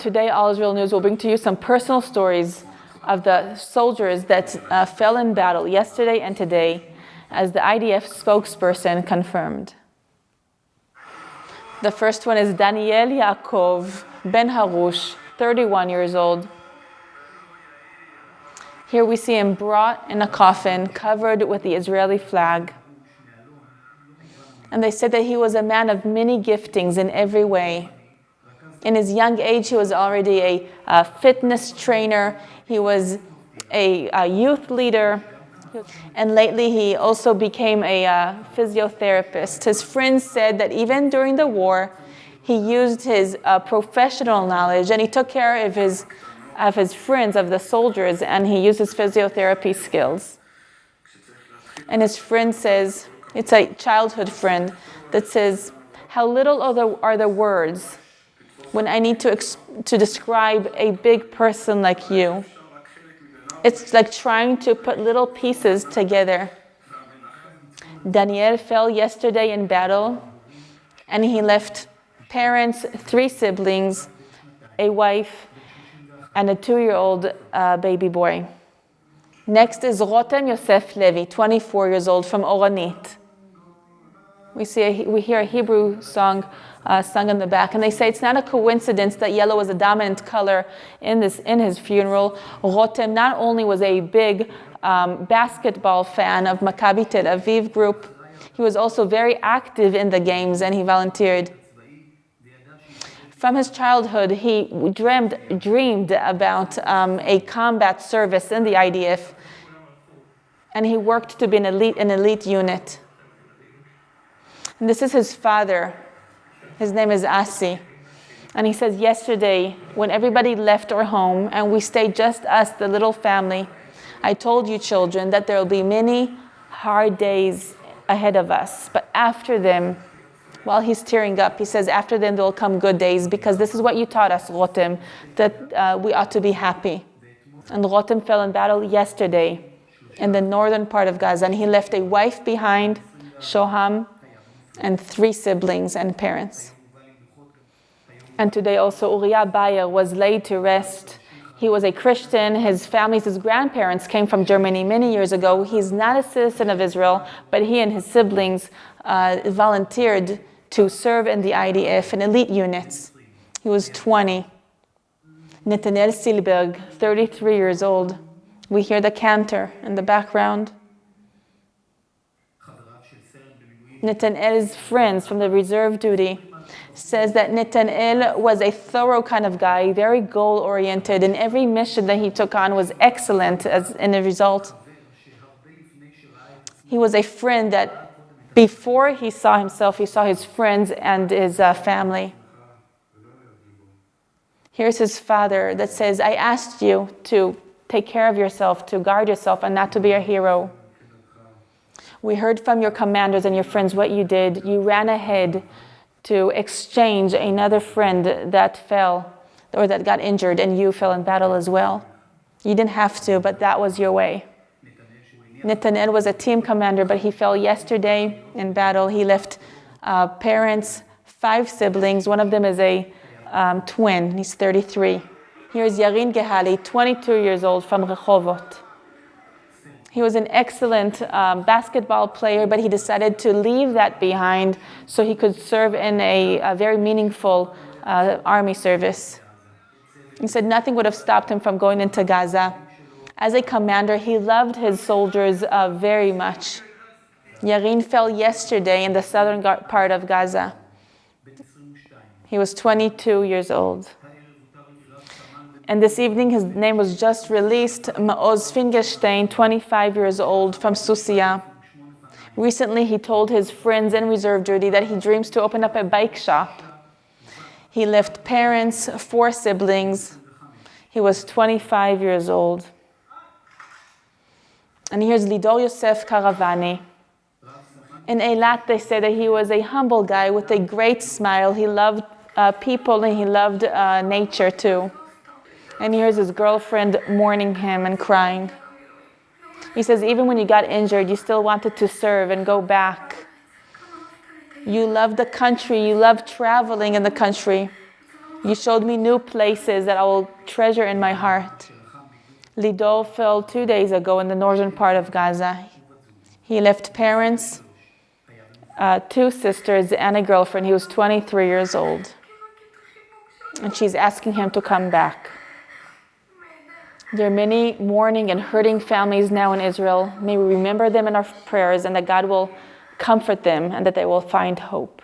Today, All Israel News will bring to you some personal stories of the soldiers that fell in battle yesterday and today, as the IDF spokesperson confirmed. The first one is Daniel Yaakov Ben Harush, 31 years old. Here we see him brought in a coffin covered with the Israeli flag. And they said that he was a man of many giftings in every way. In his young age, he was already a fitness trainer. He was a youth leader. And lately, he also became a physiotherapist. His friends said that even during the war, he used his professional knowledge and he took care of his friends, of the soldiers, and he used his physiotherapy skills. And his friend says, it's a childhood friend that says, how little are the words when I need to describe a big person like you. It's like trying to put little pieces together. Daniel fell yesterday in battle, and he left parents, 3 siblings, a wife, and a 2-year-old baby boy. Next is Rotem Yosef Levi, 24 years old, from Oronit. We hear a Hebrew song sung in the back, and they say it's not a coincidence that yellow was a dominant color in his funeral. Rotem not only was a big basketball fan of Maccabi Tel Aviv group, he was also very active in the games, and he volunteered. From his childhood, he dreamed about a combat service in the IDF, and he worked to be an elite unit. And this is his father. His name is Asi. And he says, yesterday, when everybody left our home and we stayed just us, the little family, I told you children that there will be many hard days ahead of us. But after them, while he's tearing up, he says, after them there will come good days, because this is what you taught us, Rotem, that we ought to be happy. And Rotem fell in battle yesterday in the northern part of Gaza, and he left a wife behind, Shoham, and 3 siblings and parents. And today also Uriah Bayer was laid to rest. He was a Christian. His grandparents came from Germany many years ago. He's not a citizen of Israel, but he and his siblings volunteered to serve in the IDF in elite units. He was 20. Netanel Silberg, 33 years old. We hear the cantor in the background. Netanel's friends from the reserve duty says that Netanel was a thorough kind of guy, very goal-oriented, and every mission that he took on was excellent as in the result. He was a friend that before he saw himself, he saw his friends and his family. Here's his father that says, I asked you to take care of yourself, to guard yourself, and not to be a hero. We heard from your commanders and your friends what you did. You ran ahead to exchange another friend that fell or that got injured, and you fell in battle as well. You didn't have to, but that was your way. Netanel was a team commander, but he fell yesterday in battle. He left parents, 5 siblings. One of them is a twin. He's 33. Here's Yarin Gehali, 22 years old, from Rehovot. He was an excellent basketball player, but he decided to leave that behind so he could serve in a very meaningful army service. He said nothing would have stopped him from going into Gaza. As a commander, he loved his soldiers very much. Yarin fell yesterday in the southern part of Gaza. He was 22 years old. And this evening, his name was just released, Maoz Fingerstein, 25 years old, from Susia. Recently, he told his friends in reserve duty that he dreams to open up a bike shop. He left parents, 4 siblings. He was 25 years old. And here's Lidor Yosef Karavani. In Eilat, they say that he was a humble guy with a great smile. He loved people and he loved nature too. And here's his girlfriend mourning him and crying. He says, even when you got injured, you still wanted to serve and go back. You loved the country. You loved traveling in the country. You showed me new places that I will treasure in my heart. Lido fell 2 days ago in the northern part of Gaza. He left parents, 2 sisters, and a girlfriend. He was 23 years old. And she's asking him to come back. There are many mourning and hurting families now in Israel. May we remember them in our prayers and that God will comfort them and that they will find hope.